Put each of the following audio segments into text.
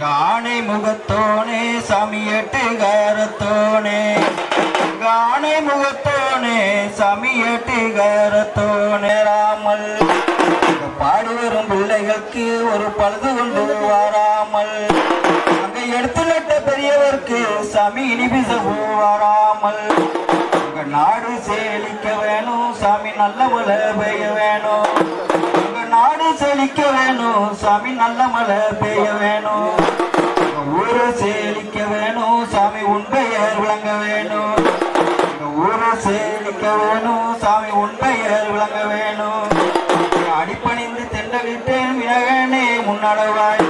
காணை முகத்தோனே சாமி எட்டுகாரத்தோனே காணை முகத்தோனே சாமி எட்டுகாரத்தோனே ராமல் பாடி வரும் பிள்ளைகளுக்கு ஒரு பழுது கொண்டு வாராமல் அங்க எடுத்து நட்ட பெரியவருக்கு சாமி இனிபிசவு வாராமல் உங்க நாடு செழிக்க வேணும் சாமி நல்ல மழை பெய்ய வேணும் உங்க நாடு செழிக்க வேணும் சாமி நல்ல மழை பெய்ய வேணும் ஊரை செழிக்க வேணும் சாமி உன் பெயர் விளங்க வேணும் ஊரை செழிக்க வேணும் சாமி உன் பெயர் விளங்க வேணும் அடிப்பணிந்து தெண்டலிட்டேன் வினகனே முன்னடவாய்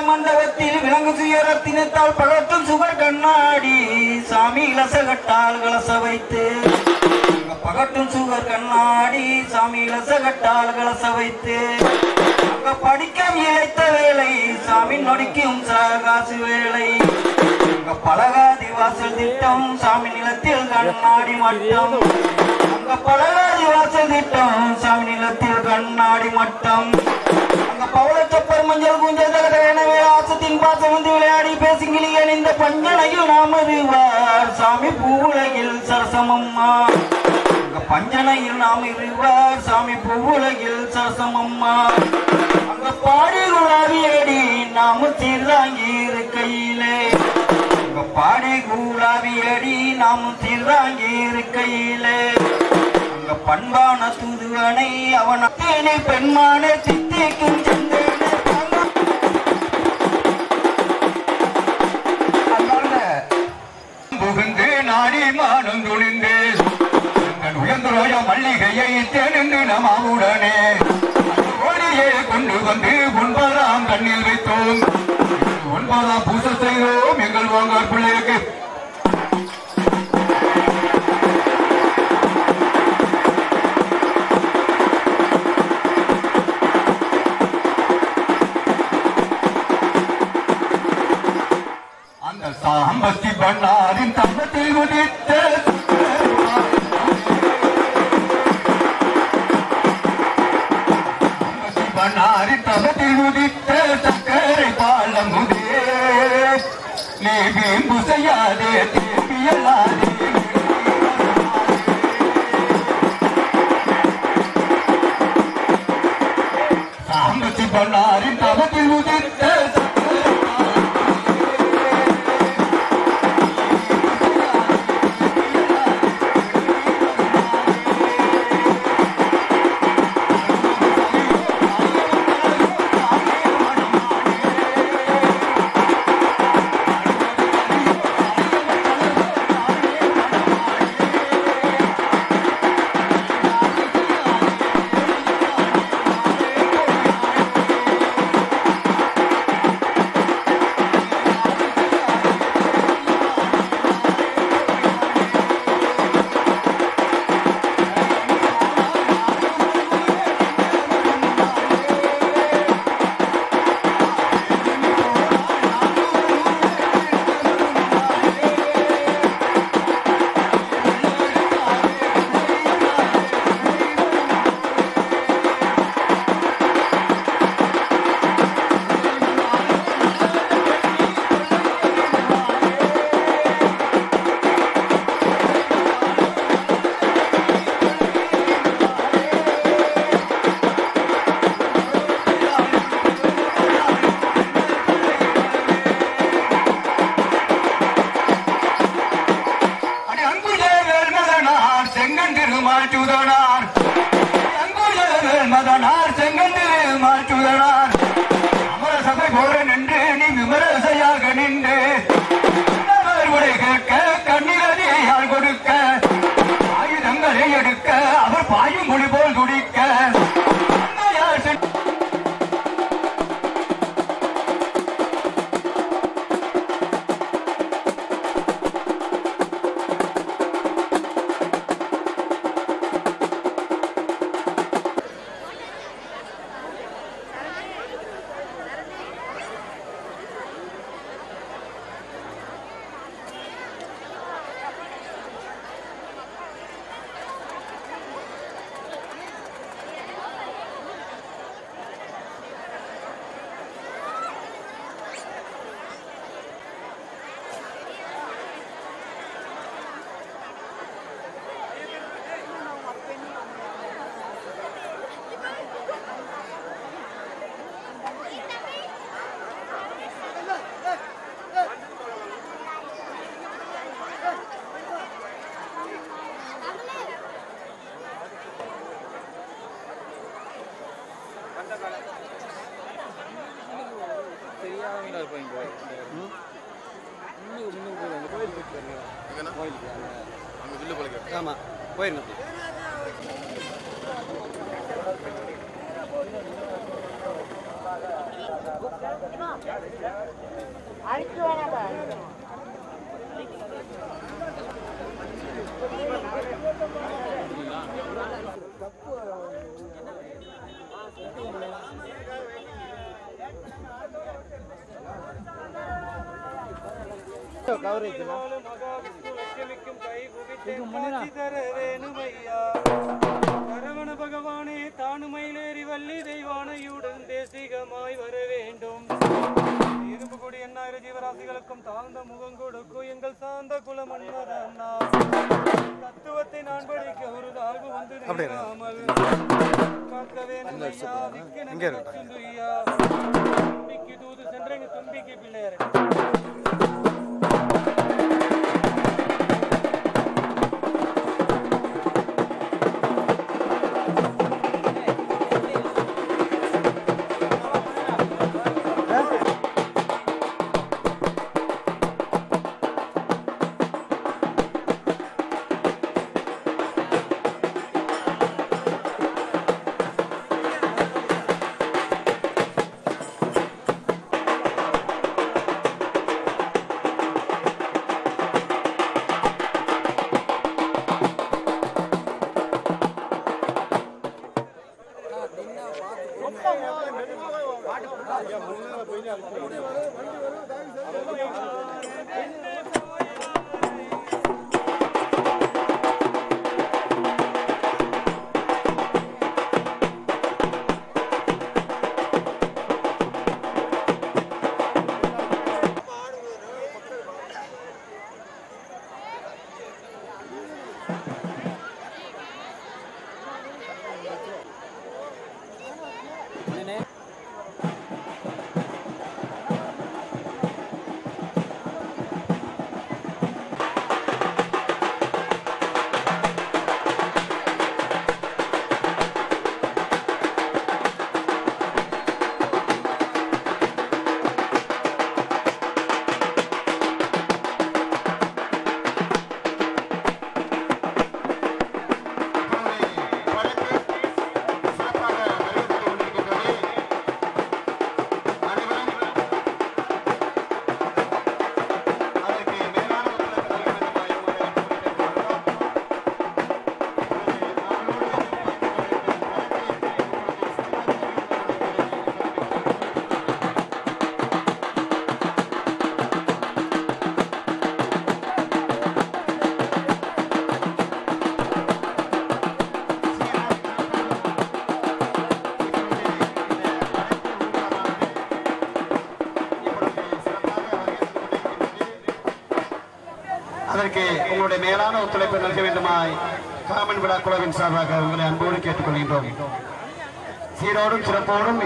மண்டபத்தில் விலங்கு சுயரத்தினத்தால் பகட்டும் சுகர் கண்ணாடி சாமி இலசகட்டால் கலச வைத்து பகட்டும் சுகர் கண்ணாடி சாமி இலசகட்டால் கலச வைத்து அங்க படிக்க இழைத்த வேலை சாமி நொடிக்கும் சகாசு வேலை அங்க பலகாதி வாசல் திட்டம் சாமி நிலத்தில் கண்ணாடி மட்டம் அங்க பலகாதி வாசல் திட்டம் சாமி நிலத்தில் கண்ணாடி மட்டம் பவளச்சப்பர் மஞ்சள் குஞ்சல் எனவே ஆசத்தின் பாசம் வந்து விளையாடி பேசுங்கிலி அணிந்த பஞ்சனையில் நாம் இருவார் சாமி பூவுலகில் சரசமம்மா பஞ்சனையில் நாம் இருவார் சாமி பூவுலகில் சரசமம்மா அங்க பாடி குழாவியடி நாம தீர்ந்தாங்கி இருக்கையிலே அங்க பாடி குழாவியடி நாம தீர்ந்தாங்கி இருக்கையிலே அங்க பண்பான தூதுவனை அவன் அத்தேனை பெண்மான சித்திக்கும் புகுந்து நாடி மானம் துணிந்து உயர்ந்துரைய மல்லிகையை தேர்ந்து நமாவுடனே ஓடியே கொண்டு வந்து 9ஆம் கண்ணில் வைத்தோம் 9ஆம் பூசை செய்தோம் எங்கள் வாங்கார் பிள்ளைக்கு சாம்பஸ்தி பண்ணாரின் தம்பத்தில் உதித்த பண்ணாரின் தம்பத்தில் உதித்த சக்கரை பாலமுதே நீ வீம்பு செய்யாதே தேம்பியல்லாதே சாம்பஸ்தி பண்ணாரின் தம்பத்தில் உதித்த ஆமாம் போயிருங்க. சரவண பகவானே தானுமயிலேறி வள்ளி தெய்வானையுடன் தேசிகமாய் வர வேண்டும். இரும்பு கொடி எண்ணாயிர ஜீவராசிகளுக்கும் தாழ்ந்த முகம் கொடுக்கும் எங்கள் சார்ந்த குலமன்மதன்னா தத்துவத்தை நான் படிக்க ஒரு தாழ்வு வந்து நிற்காமல் காக்க வேண்டும் ஐயா. விக்கினையா தும்பிக்கு தூது சென்றங்க தும்பிக்கு பிள்ளையர் அதற்கு உங்களுடைய மேலான ஒத்துழைப்பை நல்க வேண்டுமாய் காமன் விழா குழுவின் சார்பாக உங்களை அன்போடு கேட்டுக்கொள்கின்றோம். சீரோடும் சிறப்போடும்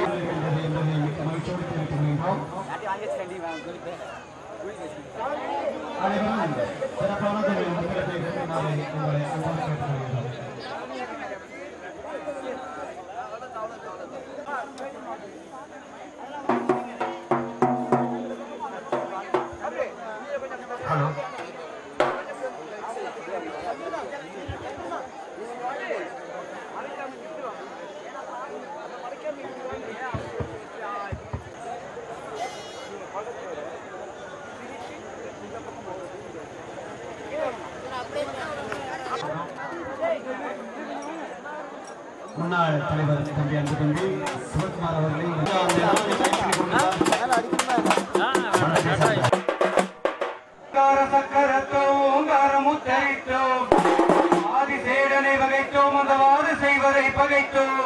ஹலோ முன்னாள் தலைவர் தம்பி அன்பு தம்பி சிவகுமார் அவர்களை ஆதிசேடனை வகைத்தோம் அந்தவாறு செய்வதை பகைத்தோம்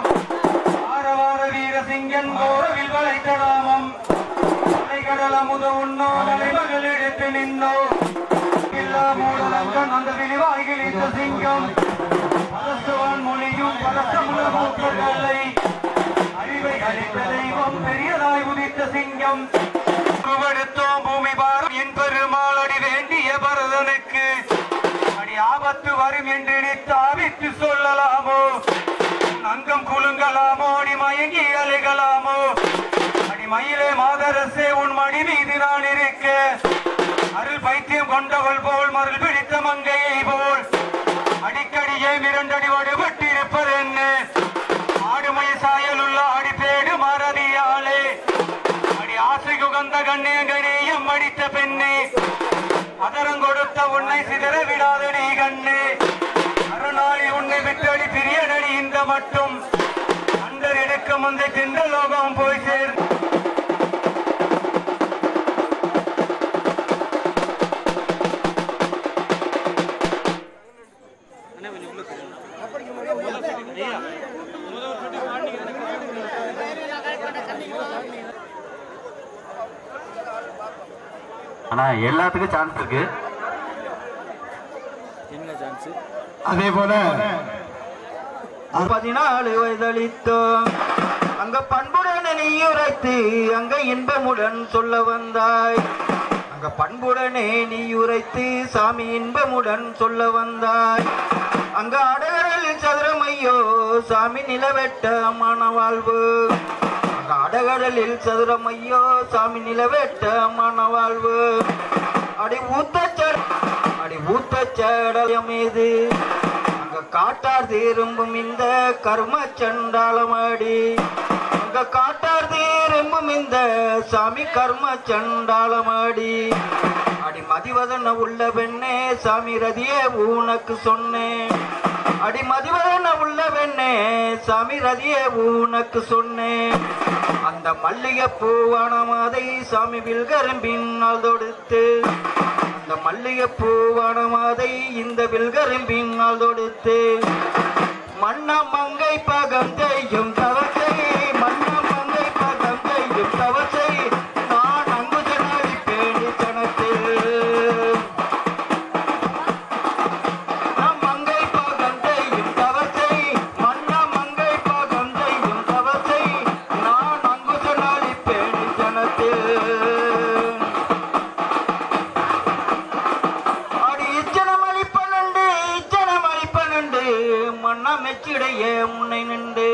ஆரவார வீரசிங்கன் கோரவில் வளைத்தடாமம் கடல முத உண்ணோ தலைமகள் எடுத்து நின்னோ இல்லா மூடலங்கன் அந்த விழிவாய்கள் இந்த சிங்கம் பரசுவான் மொழியும் பரசமுல மூக்கங்களை அறிவை அளித்த தெய்வம் பெரியதாய் உதித்த சிங்கம் குவெடுத்தோம் பூமி பாரம் என் பெருமாள் அடி வேண்டிய பரதனுக்கு அடி ஆபத்து வரும் என்று நினைத்து சொல்லலாமோ அங்கம் குலுங்கலாமோ அடி மயங்கி அலைகளாமோ மயிலே மாதரசே உன் மடி மீது நான் இருக்க அருள் பைத்தியம் கொண்டவள் போல் மருள் பிடித்த மங்கையை போல் அடிக்கடியே மிரண்டடி வடுபட்டு இருப்பது என்ன ஆடுமய சாயல் உள்ள அடிப்பேடு மறதியாலே அடி ஆசை குகந்த கண்ணியங்கனேயம் அடித்த பெண்ணே அதரம் கொடுத்த உன்னை சிதற விடாத நீ கண்ணே அருணாளி உன்னை விட்டடி பிரியனடி இந்த மட்டும் அண்டர் எடுக்க முந்தை தின்ற லோகம் போய் சேர் ஆனா எல்லாத்துக்கும் சான்ஸ் இருக்கு. அதே போல 14 வயதளித்தோம் அங்க பண்புடன் நீ உரைத்து அங்க இன்பமுடன் சொல்ல வந்தாய். அங்க பண்புடனே நீ உரைத்து சாமி இன்பமுடன் சொல்ல வந்தாய். அங்க அடகடலில் சதுரமையோ சாமி நிலவெட்ட மனவாழ்வு. அங்க அடகடலில் சதுரமையோ சாமி நிலவெட்ட மனவாழ்வு. அடி ஊத்த சடலமேது அங்க காட்டார் திரும்பும் இந்த கர்ம சண்டாளமாடி. அங்க காட்டார் திரும்பும் இந்த சாமி கர்ம சண்டாளமாடி. அடி மதிவதன உள்ள பெண்ணே சாமி ரதியே உனக்கு சொன்னேன். அடி மதிவதன உள்ள பெண்ணே சாமி ரதியே உனக்கு சொன்னேன். அந்த மல்லிகை பூவான மாதை சாமி வில்கரும்பின்னால் தொடுத்து அந்த மல்லிகை பூவான மாதை இந்த வில்கரும்பின்னால் தொடுத்து மன்னா மங்கை பகம் செய்யும் தவசை மன்னா மங்கை பகம் செய்யும் தவசை நான் அங்கு ஜனாடி பேணி சனத்தில் மங்கை பகம் செய்யும் தவசை மன்னா மங்கை பகம் செய்யும் தவசை நான் அங்கு ஜனாடி பேணி சனத்தில் மன்னா மெச்சிடைய முன்னை நின்று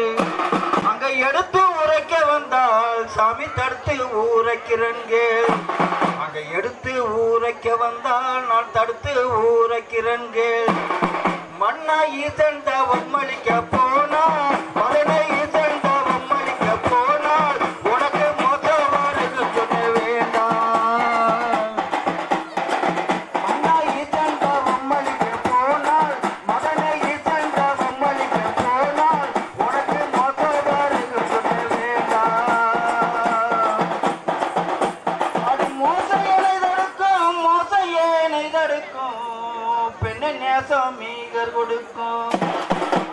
அங்க எடுத்து உரைக்க வந்தால் சாமி தடுத்து ஊரைக்கிறேன்கே. அங்க எடுத்து ஊரைக்க வந்தால் நான் தடுத்து ஊரைக்கிறேன்கே. மன்னா ஈசண்ட வம்மளிக்க போனால் மகனை ஈசண்ட வம்மளிக்க போனால் உனக்கு மோசம் வருது சொல்ல வேண்டாம். மன்னா ஈசண்ட வம்மளிக்க போனால் மகனை ஈசண்ட வம்மளிக்க போனால் உனக்கு மோசம் வருது சொல்ல வேண்டாம். அது மோசம் ஏனை தடுக்கும் பெண்ணை நேசம் மீகர் கொடுக்கும்.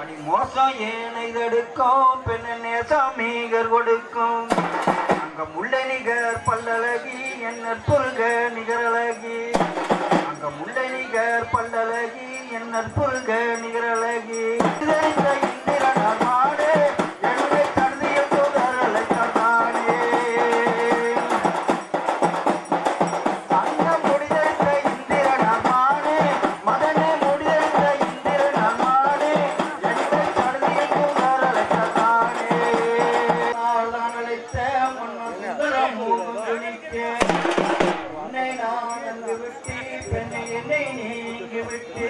அடி மோசம் ஏனை தடுக்கும் பெண்ணை நேசம் மீகர் கொடுக்கும். அங்க முல்லை நிகர் பல்லழகி என் நற்புருக நிகரழகி. அங்க முல்லை நிகர் பல்லழகி என் நற்புருக நிகரழகி. இந்திரன் மாடு என்னை தடுதிய தோதரலை தந்தானே. அங்க முடிதெடுத்த இந்திரன் மாடு மதனை முடிதெடுத்த இந்திரன் மாடு என்னை தடுதிய தோதரலை தந்தானே. நான் அழைத்த முன்னும் சுந்தரம் மூங்குனிக்க உன்னை நான் அங்கு விட்டு பெண்ணை என்னை நீங்கி விட்டு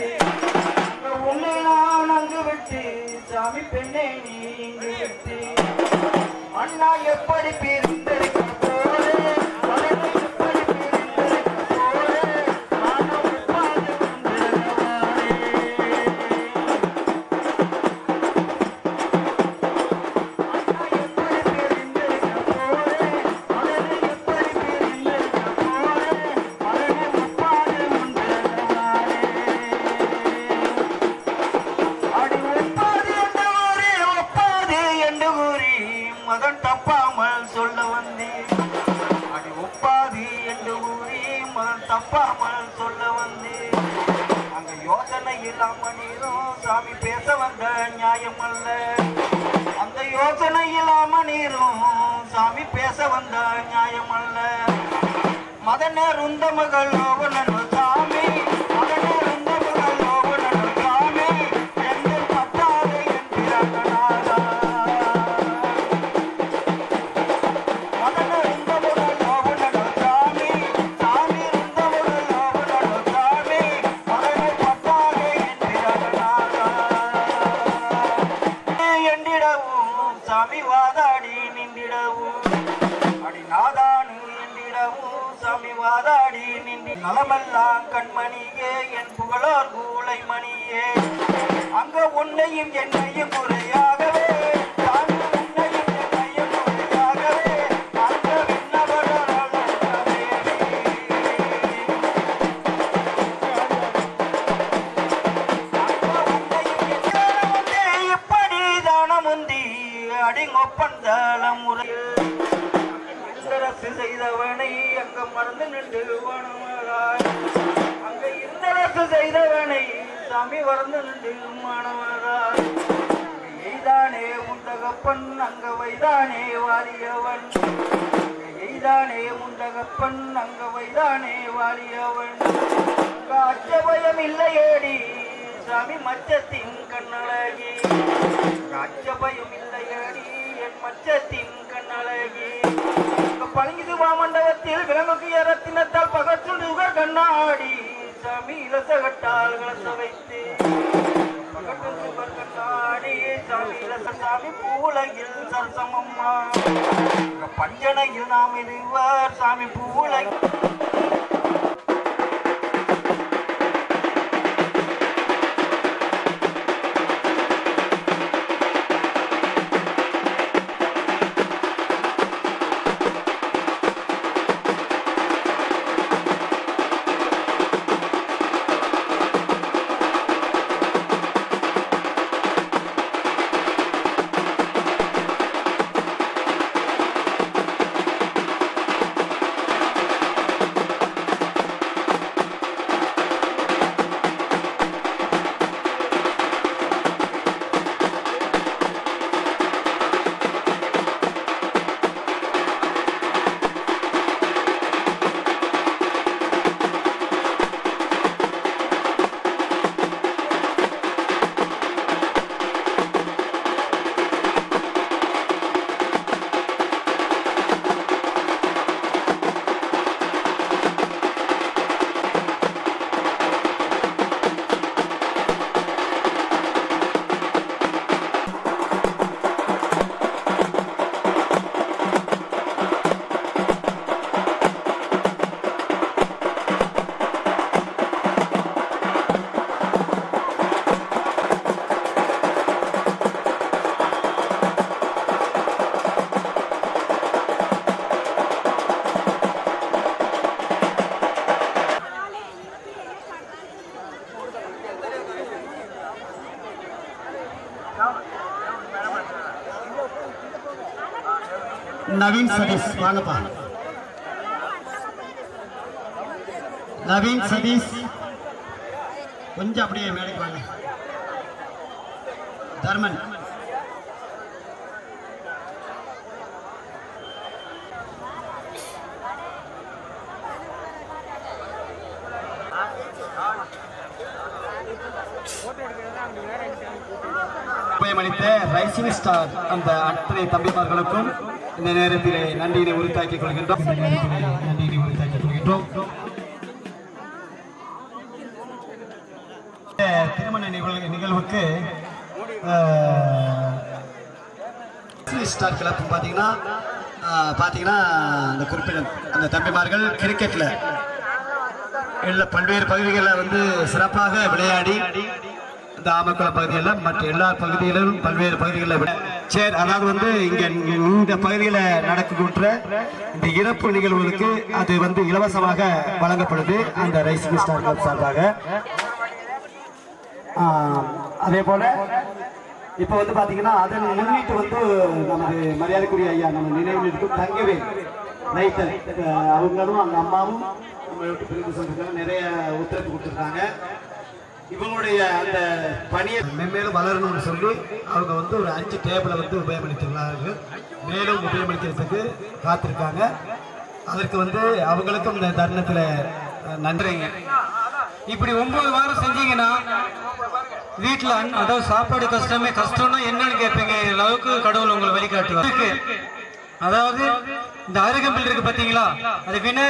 உன்னை நான் அங்கு விட்டு சாமி பெண்ணை நீங்கி விட்டு அண்ணா எப்படி பிரிந்திருக்க போரே மனதை எப்படி பிரிந்திருக்க போரே நானும் உட்கார்ந்து கொண்டிருந்தவாறே. அண்ணா எப்படி பிரிந்திருக்க போரே மனதை எப்படி பிரிந்திருக்க போரே மனதை உட்கார்ந்து கொண்டிருந்தவாறே. அடி ஒப்பாது என்று கூறி மகன் தப்பாமல் சொல்ல வந்தேன். அடி ஒப்பாது என்று கூறி மகன் தப்பாமல் சொல்ல வந்தேன். அங்க யோசனை இல்லாம நீரும் சாமி பேச வந்த நியாயம் அல்ல. அந்த யோசனை இல்லாம நீரும் சாமி பேச வந்த நியாயம் அல்ல. மதனே ருந்த மகள் லோகனன் சாமி மதனே ருந்த மகள் லோகனன் சாமி எங்கள் பத்தாது என்கிறார்களா. மதனே சாமி வாதாடி நின்றிடவும் அடி நாதானு என்றிடவும் சாமி வாதாடி நின்றி நலமெல்லாம் கண்மணியே என் புகழார் கூலை மணியே அங்க உன்னையும் என்னையும் முறையாகவே சாமி உன்னையும் என்னையும் முறையாகவே அங்க இப்படி தானமுந்தி அடிங்கொப்பந்தல முறையில் இந்தரசு செய்தவனை அங்க மறந்து நின்று வானவராய் அங்க இந்தரசு செய்தவனை சாமி மறந்து நின்று மாணவராய் எய்தானே முண்டகப்பன் அங்க வைதானே வாரியவன் எய்தானே முண்டகப்பன் அங்க வைதானே வாரியவன் அச்சபயம் இல்லையேடி சாமி மச்சத்தின் கண்ணழகி அச்சபயம் இல்லையேடி என் மச்சத்தின் கண்ணழகி பழங்கிது மாமண்டபத்தில் விலங்குக்கு ரத்தினத்தால் பகச்சுடுக கண்ணாடி சாமி இலசகட்டால் கலச வைத்து பகட்டு சுகர் கண்ணாடி சாமி இலச சாமி பூவுலகில் சரசமம்மா பஞ்சனையில் நாம் இருவர் சாமி பூவுலகில் நவீன் சதீஷ் வாங்கப்பா. நவீன் சதீஷ் கொஞ்சம் அப்படியே மேடைக்கு வாங்க. தர்மன் உபயமளித்த ரைசிங் ஸ்டார் அந்த அத்தனை தம்பிமார்களுக்கும் இந்த நேரத்திலே நன்றியினை உரித்தாக்கிக் கொள்கின்றோம். திருமண நிகழ்வுக்கு ஸ்டார் கிளப் பார்த்தீங்கன்னா அந்த குறிப்பிட்ட அந்த தம்பிமார்கள் கிரிக்கெட்ல பல்வேறு பகுதிகளில் வந்து சிறப்பாக விளையாடி இந்த ஆமக்குள பகுதியில் மற்ற எல்லா பகுதிகளிலும் பல்வேறு பகுதிகளில் சரி, அதாவது வந்து இங்க இந்த பகுதியில் நடக்கின்ற இந்த இறப்பு நிகழ்வுகளுக்கு அது வந்து இலவசமாக வழங்கப்படுது அந்த ரைசிங் ஸ்டார் கிளப் சார்பாக. அதே போல இப்போ வந்து பாத்தீங்கன்னா அதை முன்னிட்டு வந்து நமது மரியாதைக்குரிய ஐயா நம்ம நினைவில் இருக்கும் தங்கவேல் ரைட்டர் அவங்களும் அந்த அம்மாவும் நம்ம விட்டு பிரிந்து சொல்லிருக்காங்க, நிறைய ஒத்துழைப்பு கொடுத்துருக்காங்க. இவங்களுடைய அந்த பணியை மென்மேலும் வளரணும்னு சொல்லி அவங்க வந்து ஒரு 5 டேபிளை வந்து உபயோகப்படுத்தினார்கள். மேலும் உபயோகப்படுத்துறதுக்கு காத்திருக்காங்க. அதற்கு வந்து அவங்களுக்கும் இந்த தருணத்தில் நன்றிங்க. இப்படி 9 வாரம் செஞ்சீங்கன்னா வீட்டில் அதாவது சாப்பாடு கஷ்டம்னா என்னன்னு கேட்பீங்க. அளவுக்கு கடவுள் உங்களை வழிகாட்டுவாங்க. அதாவது இந்த அருகம்பில் இருக்கு பாத்தீங்களா, அது வினை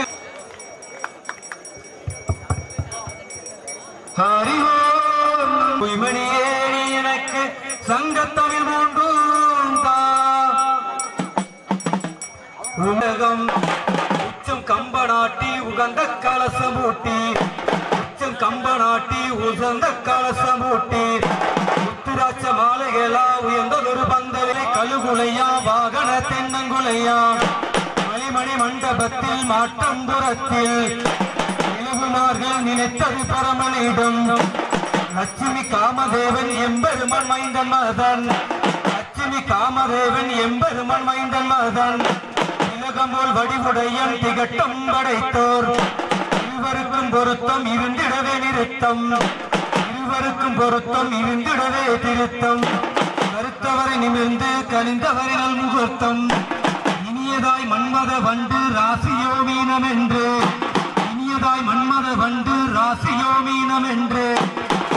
ஹரிஹோமணியே எனக்கு சங்கத்தமிழ் மூன்றும் தான் கலசமூட்டி உச்சம் கம்பநாட்டி உசந்த கலசமூட்டி உத்துராட்ச மாலைகளா உயர்ந்ததொரு பந்தலை கழுகுலையா வாகன தென்னங்குலையா மணிமணி மண்டபத்தில் மாட்டம்புறத்தில் இலகுமார்கள் நினைத்தது பரமனிடம் லட்சுமி காமதேவன் எம்பெருமன் மைந்தன் மதன் லட்சுமி காமதேவன் எம்பெருமன் மைந்தன் மதன் திலகம் போல் வடிவுடையன் திகட்டம் படைத்தோர் இருவருக்கும் பொருத்தம் இருந்திடவே நிறுத்தம் இருவருக்கும் பொருத்தம் இருந்திடவே திருத்தம் கருத்தவரை நிமிர்ந்து கனிந்தவரை நல் முகூர்த்தம் இனியதாய் மன்மத வண்டு ராசியோ மீனம் என்று இனியதாய் மன்மத வண்டு ராசியோ மீனம் என்று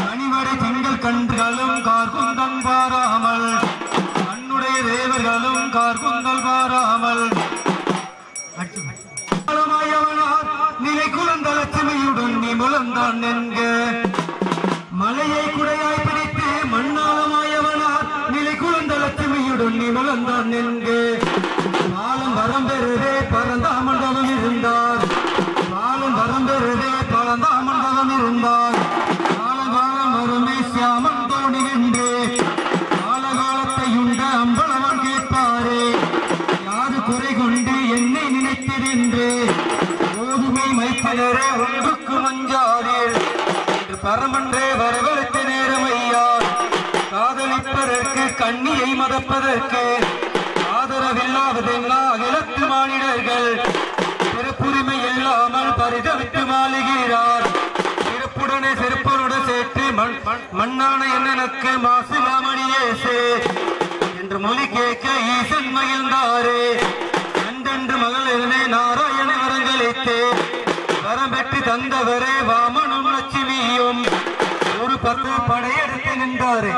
மணிவடை திங்கள் கன்றுகளும் கார்குந்தம் பாராமல் மண்ணுடைய தேவர்களும் கார்குந்தல் பாராமல் நிலை குழந்த லட்சுமியுடன் நீ முழந்தான் என்க மலையை குடையாய் பிடித்து மண்ணாளமாயவனார் நிலை குழந்த லட்சுமியுடன் நீ முழந்தான் என்க பாலம் வரம் பெறுதே பரந்தாமண்டபம் இருந்தார் பாலம் வரம் பெறுதே பரந்தாமண்டபம் இருந்தார் காலகாலம் வருமே சியாமன் தோணி நின்று காலகாலத்தை உண்ட அம்பளவன் கேட்பாரே யாது குறை கொண்டு என்னை நினைத்திருந்து ஓதுமை மைத்தினரே ஒன்றுக்கு மஞ்சாரீர் என்று பரமன்றே வரவழைத்த நேரம் ஐயா காதலிப்பதற்கு கண்ணியை மதப்பதற்கு ஆதரவில்லாததெல்லா அகிலத்து மானிடர்கள் பிறப்புரிமை இல்லாமல் பரிதவித்து மாளுகிறார் சிறப்புடனே செருப்பனுடன் சேர்த்து மண்ணான என்னனுக்கு மாசிலாமணியேசே என்று மொழி கேட்க ஈசன் மகிழ்ந்தாரே அன்றென்று மகளிரனே நாராயண வரங்களித்தே வரம் பெற்று தந்தவரே வாமனும் லட்சுமியும் ஒரு 10 படையெடுத்து நின்றாரே.